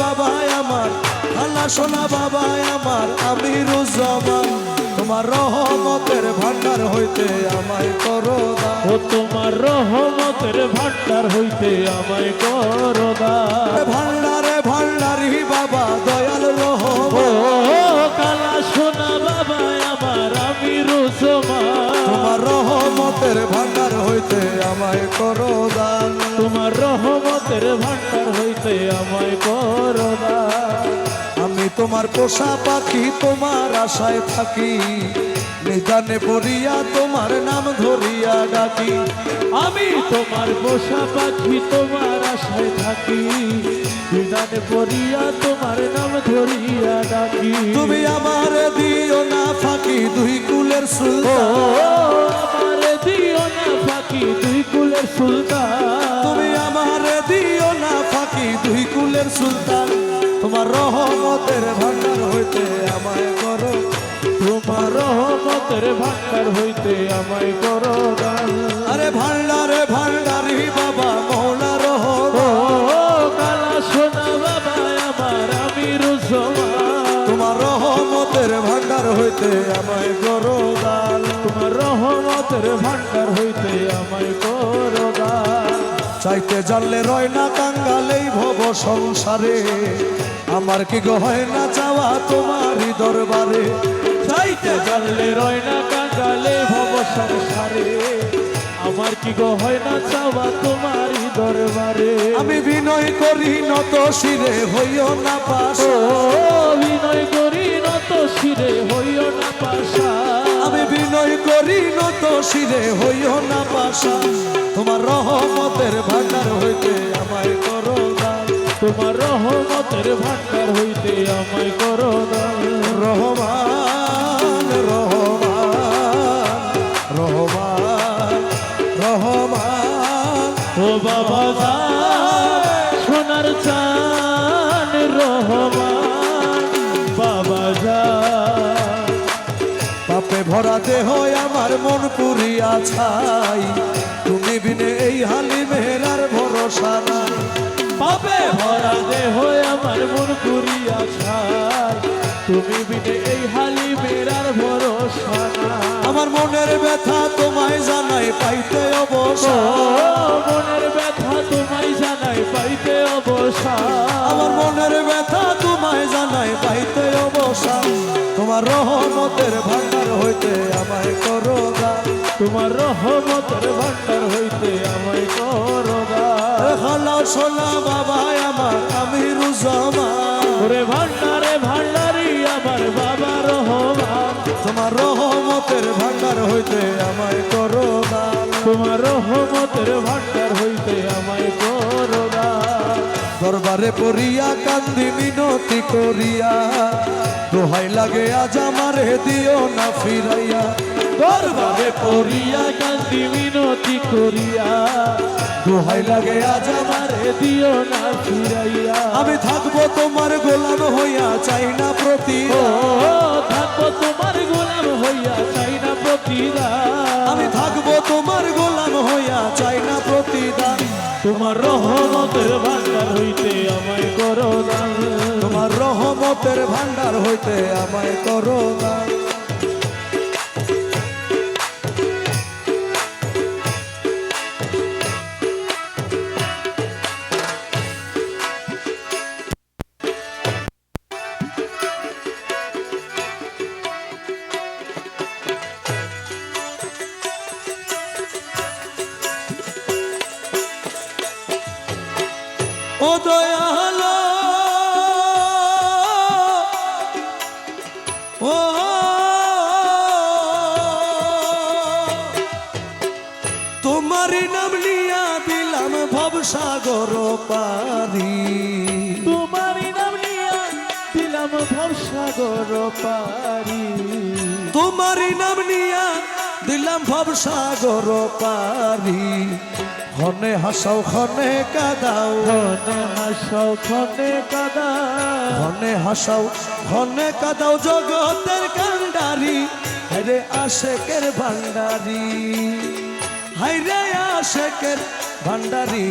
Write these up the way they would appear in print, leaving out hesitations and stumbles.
বাবাই আমার, খালা সোনা বাবাই আমার আমিরুজ্জামান। তোমার রহমতের ভান্ডার হইতে আমায় করো দান, ও তোমার রহমতের ভান্ডার হইতে আমায় করো দান। ভান্ডারে ভান্ডারি বাবা দয়াল রহমান, ও কালা সোনা বাবা আমার আমিরুজ্জামান। তোমার রহমতের ভান্ডার হইতে আমায় করো দান, তোমার রহমতের ভান্ডার হইতে আমায় করো দান। আমি তোমার পোষা পাখি তোমার আশায় থাকি, নিদানে পড়িয়া তোমার নাম ধরিয়া ডাকি। আমি তোমার পোষা পাখি তোমার আশায় থাকি, নিদানে পড়িয়া তোমার নাম ধরিয়া ডাকি। তুমি আমার দিও না ফাঁকি দুই কুলের ও সুলতান, আমার দিও না ফাঁকি দুই কুলের সুলতান। তুমি আমার দিও না ফাঁকি দুই কুলের সুলতান। তোমার রহমতের ভান্ডার হইতে আমায় করো, তোমার রহমতের ভান্ডার হইতে আমায় করো দান। আরে ভান্ডারে ভান্ডারি বাবা মৌলা ও রহমান, কালা সোনা বাবা আমার আমিরুজ্জামান। তোমার রহমতের ভান্ডার হইতে আমায় করো দান, তোমার রহমতের ভান্ডার হইতে আমায় করো দান। চাইতে জানলে রয় না কাঙ্গালেই ভব সংসারে, আমার কি গো হয় না চাওয়া তোমারই দরবারে। চাইতে জানলে রয় না কাঙ্গালে ভব সংসারে, আমার কি গো হয় না চাওয়া তোমারই দরবারে। আমি বিনয় করি নত শিরে হইও না পাশ, ও বিনয় করি নত শিরে হইও না পাশা। আমি বিনয় করি নত শিরে হইও না পাশা। তোমার রহমতের ভান্ডার হইতে আমায় করো দান, তোমার রহমতের ভান্ডার হইতে আমায় করো দান। রহমান রহমান রহমান রহমান। ও বাবা জান সোনার চান রহমান বাবা জান। পাপে ভরা দেহ আমার মন পুরিয়া ছাই, তুমি বিনে এই হালি মেহেরার ভরসা নাই। পাপে ভরা দেহ আমার মন পুরিয়া ছাই, তুমি বিনে এই হালি মেরার ভরসা নাই। আমার মনের ব্যথা তোমায় জানাই পাইতে ও অবসান, মনের ব্যথা তোমায় জানাই পাইতে অবসান। আমার মনের ব্যথা তোমায় জানাই পাইতে অবসান। তোমার রহমতের ভান্ডার হইতে আমায় করো দান, তোমার রহমতের ভান্ডার হইতে আমায় করো দান। খালা সোনা বাবাই আমার আমিরুজ্জামান, ওরে ভান্ডারে ভান্ডারি আমার বাবা রহমান। তোমার রহমতের ভান্ডার হইতে আমায় করো দান, তোমার রহমতের ভান্ডার হইতে আমায় করো দান। দরবারে পড়িয়া কান্দি মিনতি করিয়া, দোহাই লাগে আজ আমারে দিও না ফিরাইয়া। দরবারে পড়িয়া কান্দি মিনতি করিয়া, দোহাই লাগে আজ আমার, আমারে দিও না ফিরাইয়া। আমি থাকবো তোমার গোলাম হইয়া চাই না ও প্রতিদান, থাকবো তোমার গোলাম হইয়া চাই না প্রতিদান। আমি থাকবো তোমার গোলাম হইয়া চাই না প্রতিদান। তোমার রহমতের ভান্ডার হইতে আমায় করো দান। তোমার রহমতের ভান্ডার হইতে আমায় করো দান। ও দয়ালো ও তোমারই নাম নিয়া দিলাম ভবসাগর পারি, তোমারই নাম নিয়া দিলাম ভবসাগর পারি। তোমারই নাম নিয়া দিলাম ভবসাগর পারি। খনে হাসাও খনে কাদাও, খনে হাসাও খনে কাদাও, খনে হাসাও খনে কাদাও জগতের কান্ডারি, হায়রে আশেকের ভান্ডারি, হায়রে আশেকের ভান্ডারি।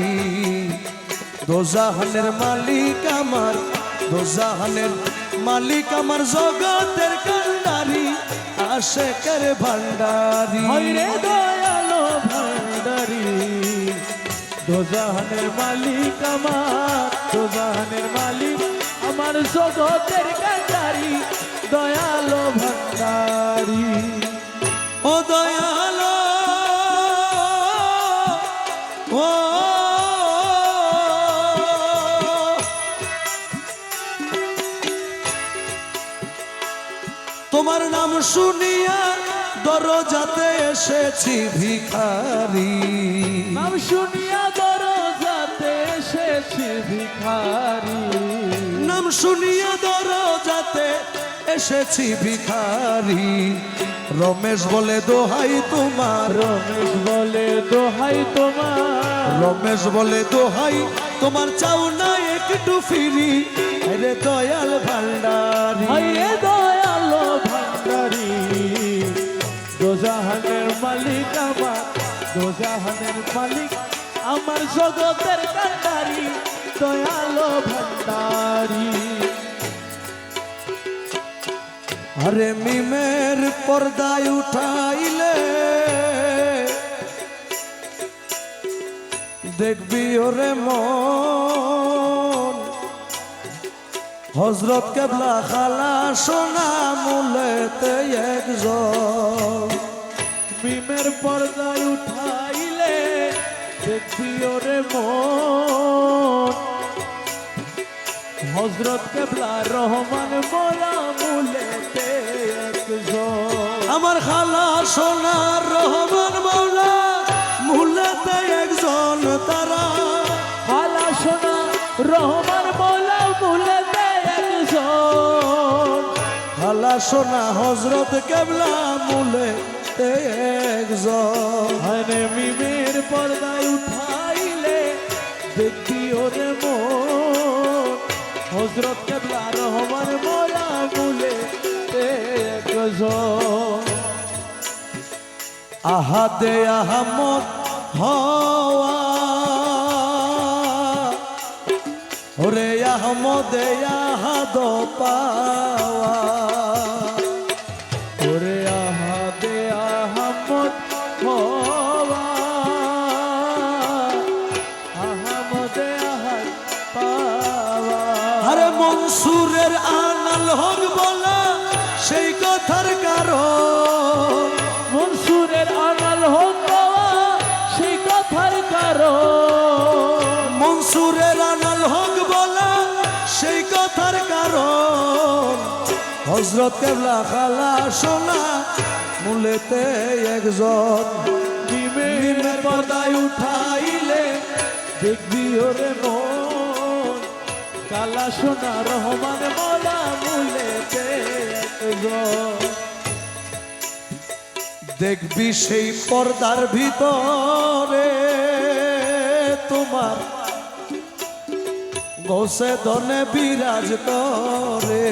দোজাহানের মালিক আমার দোজাহানের মালিক আমার জগতের কান্ডারি আশেকের ভান্ডারি হইরে দয়ালো ভান্ডারি দোজাহানের মালিক আমার দোজাহানের মালিক আমার জগতের কান্ডারি দয়ালো ভান্ডারি ও দয়ালো ও তোমার নাম শুনিয়া দরজাতে এসেছি ভিখারি নাম শুনিয়া দরজাতে এসেছি ভিখারি নাম শুনিয়া দরজাতে এসেছি ভিখারি রমেশ বলে দোহাই তোমার রমেশ বলে দোহাই তোমার রমেশ বলে দোহাই তোমার চাও না একটু ফিরি আরে দয়াল ভান্ডারি হইরে দয়ালো ভান্ডারি দোজাহানের মালিক আমার দোজাহানের মালিক আমার জগতের কান্ডারি দয়ালো ভান্ডারি আরে মিমের পর্দায় উঠাইলে দেখবি ওরে মন হজরত কেবলা খালা সোনা মুলেতে একজন মিমের পর্দায় উঠাইলে দেখবি ওরে মন হযরত কেবলা রহমান মোলা মুলেতে একজন আমার খালা সোনার রহমান মৌলা মুলেতে একজন তারা খালা সোনা রহমান মোলা মুলেতে একজন খালা সোনা হজরত কেবলা মুলেতে একজন আরে মিমের পর্দায় উঠাইলে দেখবি ওরে মন হযরত কেবলা রহমান মোলা মুলেতে একজন আহাদে আহমদ হওয়া ওরে আহমদে আহাদ পাওয়া ওরে আহাদে আহমদ হওয়া আহমদে আহাদ পাওয়া আরে মনসুরের আনাল হক বলা সেই কথার কারণ মনসুরের আনাল হক পাওয়া সেই কথার কারণ মনসুরের আনাল হক বলা সেই কথার কারণ হজরত কেবলা খালা সোনা মুলেতে একজন মিমের পর্দায় উঠাইলে দেখবি ওরে মন কালা সোনা রহমান মোলা মুলেতে একজন দেখবি সেই পর্দার ভিতরে তোমার গোসে ধনে বিরাজ করে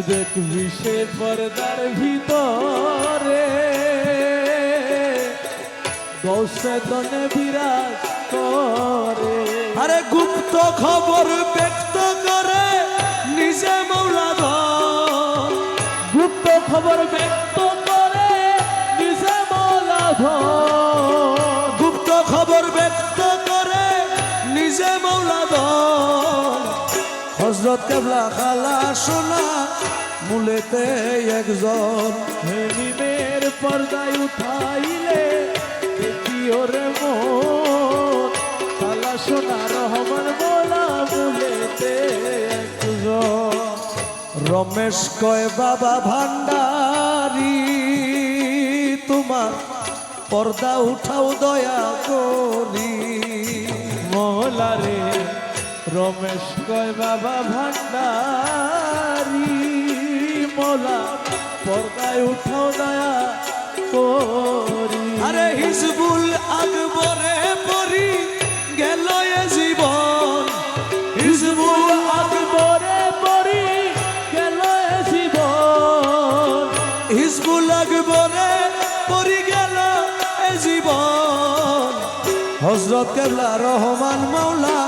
দেখবি সে পর্দার ভিতরে গৌসে দনে বিরাজ করে আরে গুপ্ত খবর ব্যক্ত করে নিজে মৌলাধর গুপ্ত খবর ব্যক্ত করে নিজে মৌলাধর গুপ্ত খবর ব্যক্ত করে নিজে মৌলাধর হজরত কেবলা খালা সোনা মুলেতে একজন মিমের পর্দায় উঠাইলে দেখি ওরে মন কালা সোনা রহমান মোলা মুলেতে একজন রমেশ কয় বাবা ভান্ডারি তোমার পর্দা উঠাও দয়া করি মোলা রে রমেশ কয় বাবা ভান্ডারি মোলা পর্দায় উঠাও দয়া করি আরে হিজবুল আকবরে পরি গেল এ জীবন হিজবুল আকবরে পরি গেল এ জীবন হিজবুল আকবরে পরি গেল এ জীবন হজরত কেবলা রহমান মৌলা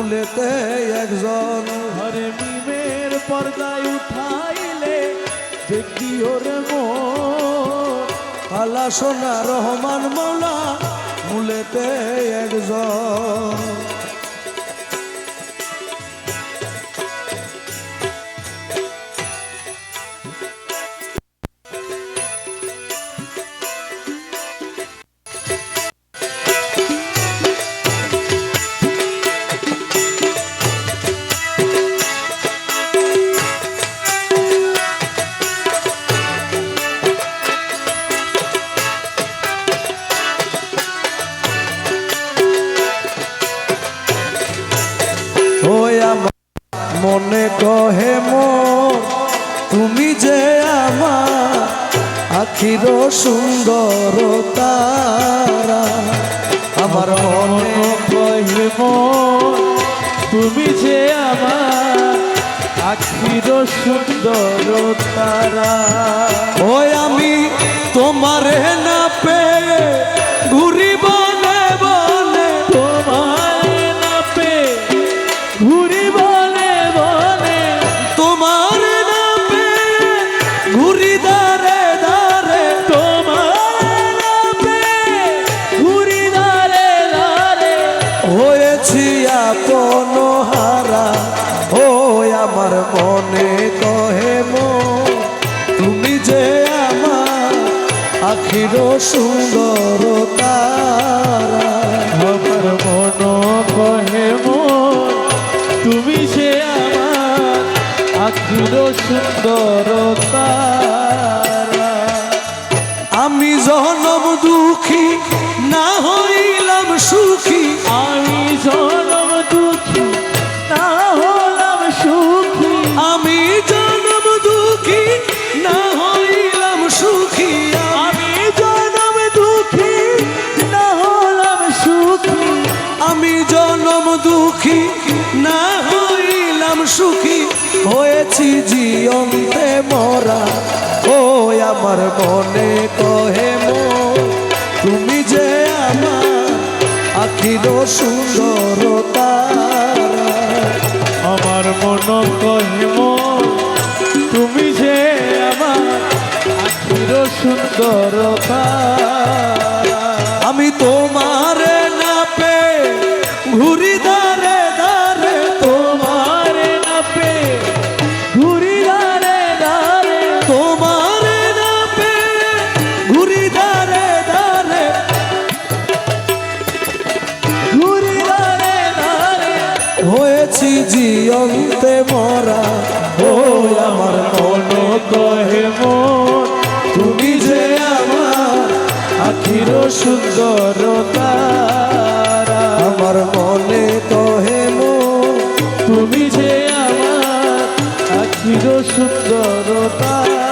মূলেতে একজন। ঘরে মিমের পর্দায় উঠাইলে দেখি ওরে মন আল্লাহ সোনা রহমান মৌলা মূলেতে একজন। ওই আমার মনে কহে মোর তুমি যে আমার আখির সুন্দর তারা। আমার মনে কহে মন তুমি যে আমার আখির সুন্দর তারা। ওই আমি তোমারে না পেয়ে ঘুরি বনে বনে, তোমার না পে ঘুরি বলে বলে, তোমার না পেয়ে ঘুরি দারে দারে। তোমার না পে ঘুরি দারে দারে। হয়েছি আপন হারা। ওই আমার মনে কহে মোর তুমি যে আমার আখির সুন্দর তারা। আমার মন কহে মন তুমি যে আমার আখির সুন্দর তারা। আমি জনম দুঃখী না হইলাম সুখী, আমি জনম দুঃখী না হলাম সুখী। আমি জনম দুঃখী না হইলাম সুখী। আমি জনম দুঃখী না হলাম সুখী। আমি জনম দুঃখী না হইলাম সুখী, হয়েছি জীবন্তে মরা। ওই আমার মনে কহে মোর তুমি যে আমার আখির সুন্দর তারা। আমার মন কহে মন তুমি যে আমার আখির সুন্দর তারা। আমি তোমারে না পেয়ে ঘুরি দারে দারে। তোমার না পে ঘুরি দারে দারে। তোমারে না পেয়ে ঘুরি দারে দারে। ঘুরি দারে দারে। হয়েছি জীবন্তে মরা। ওই আমার মন কহে মন তুমি যে আমার আখির সুন্দর তারা। আমার মনে কহে মোর তুমি যে আমার আখির সুন্দর তারা।